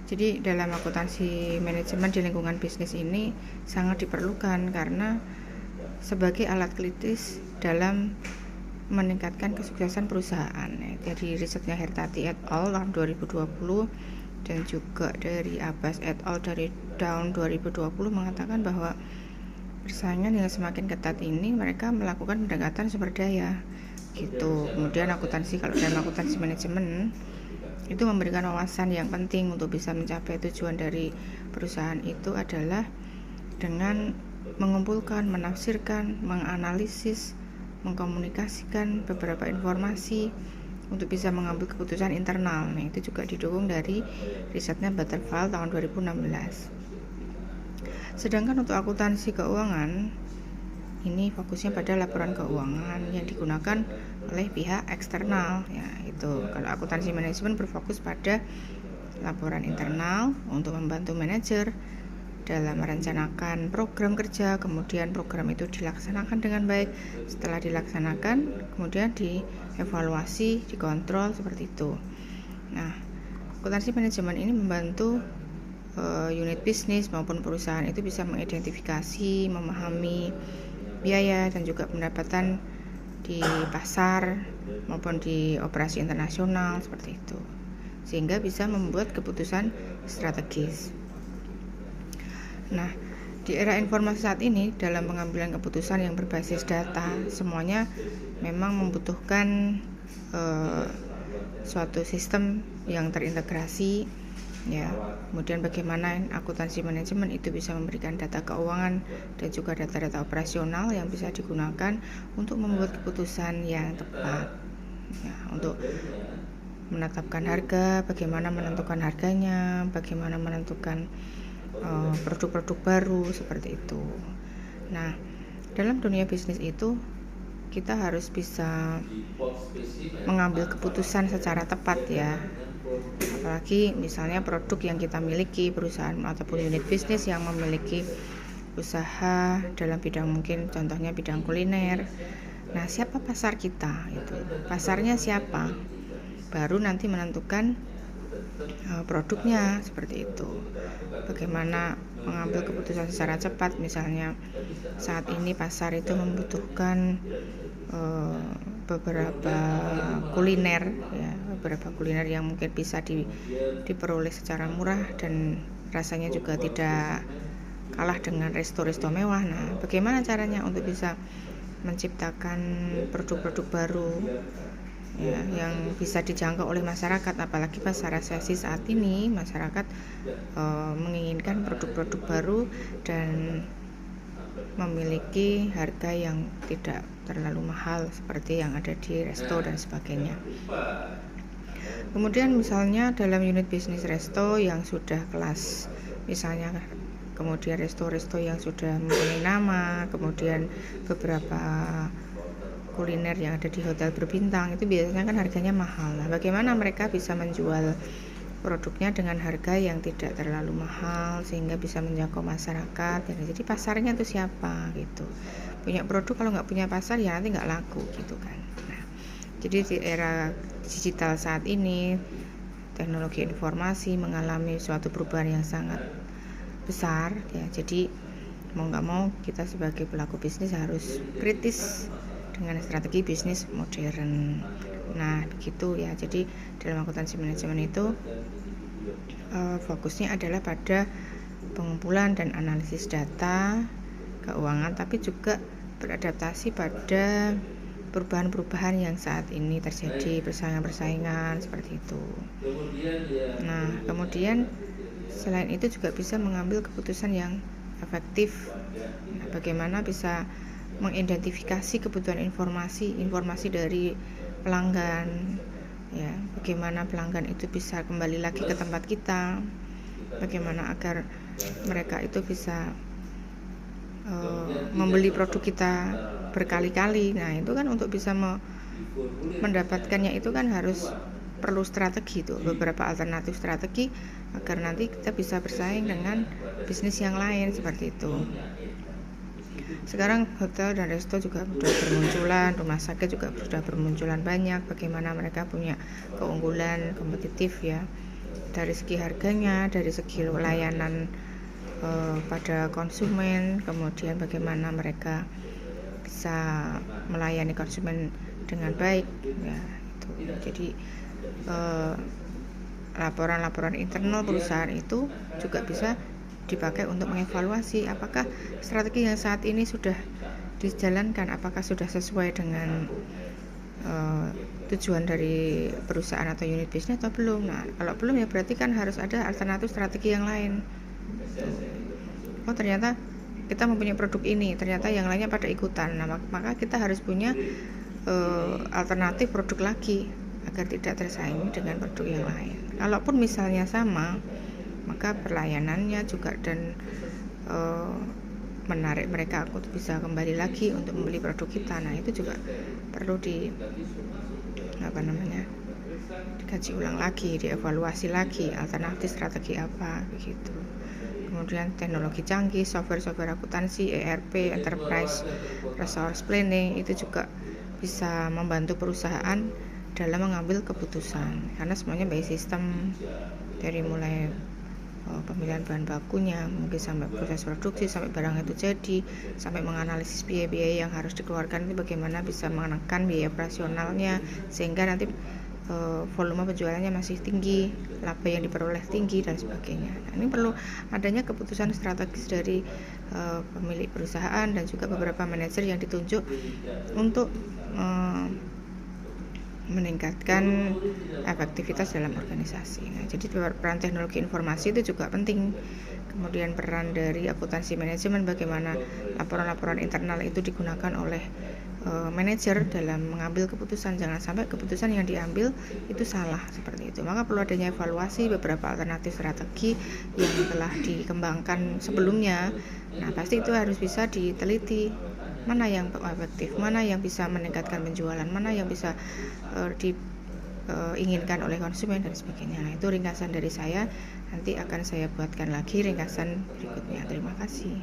Jadi dalam akuntansi manajemen di lingkungan bisnis ini sangat diperlukan karena sebagai alat kritis dalam meningkatkan kesuksesan perusahaan. Jadi risetnya Hertati et al. Tahun 2020 dan juga dari Abbas et al. Dari tahun 2020 mengatakan bahwa persaingan yang semakin ketat ini mereka melakukan pendekatan sumber daya gitu. Kemudian kalau dalam akuntansi manajemen itu memberikan wawasan yang penting untuk bisa mencapai tujuan dari perusahaan itu adalah dengan mengumpulkan, menafsirkan, menganalisis, mengkomunikasikan beberapa informasi untuk bisa mengambil keputusan internal. Nah, itu juga didukung dari risetnya Butterfield tahun 2016. Sedangkan untuk akuntansi keuangan ini fokusnya pada laporan keuangan yang digunakan oleh pihak eksternal ya. Itu kalau akuntansi manajemen berfokus pada laporan internal untuk membantu manajer dalam merencanakan program kerja, kemudian program itu dilaksanakan dengan baik. Setelah dilaksanakan kemudian dievaluasi, dikontrol seperti itu. Nah, akuntansi manajemen ini membantu unit bisnis maupun perusahaan itu bisa mengidentifikasi, memahami biaya dan juga pendapatan di pasar maupun di operasi internasional seperti itu, sehingga bisa membuat keputusan strategis. Nah, di era informasi saat ini dalam pengambilan keputusan yang berbasis data semuanya memang membutuhkan suatu sistem yang terintegrasi ya. Kemudian bagaimana akuntansi manajemen itu bisa memberikan data keuangan dan juga data-data operasional yang bisa digunakan untuk membuat keputusan yang tepat ya, untuk menetapkan harga, bagaimana menentukan harganya, bagaimana menentukan produk-produk baru seperti itu. Nah, dalam dunia bisnis itu kita harus bisa mengambil keputusan secara tepat ya. Apalagi misalnya produk yang kita miliki, perusahaan ataupun unit bisnis yang memiliki usaha dalam bidang, mungkin contohnya bidang kuliner. Nah, siapa pasar kita? Itu pasarnya siapa? Baru nanti menentukan produknya seperti itu. Bagaimana mengambil keputusan secara cepat, misalnya saat ini pasar itu membutuhkan beberapa kuliner ya, beberapa kuliner yang mungkin bisa diperoleh secara murah dan rasanya juga tidak kalah dengan resto-resto mewah. Nah, bagaimana caranya untuk bisa menciptakan produk-produk baru ya, yang bisa dijangkau oleh masyarakat, apalagi pasar resesi saat ini masyarakat menginginkan produk-produk baru dan memiliki harga yang tidak terlalu mahal seperti yang ada di resto dan sebagainya. Kemudian misalnya dalam unit bisnis resto yang sudah kelas, misalnya kemudian resto-resto yang sudah mempunyai nama, kemudian beberapa kuliner yang ada di hotel berbintang, itu biasanya kan harganya mahal. Nah, bagaimana mereka bisa menjual produknya dengan harga yang tidak terlalu mahal sehingga bisa menjangkau masyarakat ya. Jadi pasarnya itu siapa gitu. Punya produk kalau nggak punya pasar ya nanti nggak laku gitu kan. Nah, jadi di era digital saat ini teknologi informasi mengalami suatu perubahan yang sangat besar ya. Jadi mau nggak mau kita sebagai pelaku bisnis harus kritis dengan strategi bisnis modern. Nah, begitu ya. Jadi dalam akuntansi manajemen itu fokusnya adalah pada pengumpulan dan analisis data keuangan, tapi juga beradaptasi pada perubahan-perubahan yang saat ini terjadi, persaingan-persaingan seperti itu. Nah, kemudian selain itu juga bisa mengambil keputusan yang efektif. Nah, bagaimana bisa mengidentifikasi kebutuhan informasi dari pelanggan ya, bagaimana pelanggan itu bisa kembali lagi ke tempat kita, bagaimana agar mereka itu bisa membeli produk kita berkali-kali. Nah, itu kan untuk bisa mendapatkannya itu kan harus perlu strategi tuh, beberapa alternatif strategi agar nanti kita bisa bersaing dengan bisnis yang lain seperti itu. Sekarang hotel dan resto juga sudah bermunculan, rumah sakit juga sudah bermunculan banyak. Bagaimana mereka punya keunggulan kompetitif ya dari segi harganya, dari segi layanan pada konsumen, kemudian bagaimana mereka bisa melayani konsumen dengan baik, ya itu. Jadi laporan-laporan internal perusahaan itu juga bisa dipakai untuk mengevaluasi apakah strategi yang saat ini sudah dijalankan, apakah sudah sesuai dengan tujuan dari perusahaan atau unit bisnis atau belum. Nah, kalau belum ya berarti kan harus ada alternatif strategi yang lain. Oh, ternyata kita mempunyai produk ini, ternyata yang lainnya pada ikutan. Nah, maka kita harus punya alternatif produk lagi agar tidak tersaingi dengan produk yang lain. Kalaupun misalnya sama, maka pelayanannya juga dan menarik mereka untuk bisa kembali lagi untuk membeli produk kita. Nah, itu juga perlu dikaji ulang lagi, dievaluasi lagi alternatif strategi apa begitu. Kemudian teknologi canggih, software akuntansi, ERP, enterprise resource planning itu juga bisa membantu perusahaan dalam mengambil keputusan, karena semuanya by sistem, dari mulai pemilihan bahan bakunya, mungkin sampai proses produksi, sampai barang itu jadi, sampai menganalisis biaya-biaya yang harus dikeluarkan itu bagaimana bisa menekan biaya operasionalnya sehingga nanti volume penjualannya masih tinggi, laba yang diperoleh tinggi dan sebagainya. Nah, ini perlu adanya keputusan strategis dari pemilik perusahaan dan juga beberapa manajer yang ditunjuk untuk meningkatkan efektivitas dalam organisasi. Nah, jadi peran teknologi informasi itu juga penting. Kemudian peran dari akuntansi manajemen, bagaimana laporan-laporan internal itu digunakan oleh manajer dalam mengambil keputusan. Jangan sampai keputusan yang diambil itu salah seperti itu. Maka perlu adanya evaluasi beberapa alternatif strategi yang telah dikembangkan sebelumnya. Nah, pasti itu harus bisa diteliti, mana yang efektif, mana yang bisa meningkatkan penjualan, mana yang bisa diinginkan oleh konsumen dan sebagainya. Nah, itu ringkasan dari saya. Nanti akan saya buatkan lagi ringkasan berikutnya. Terima kasih.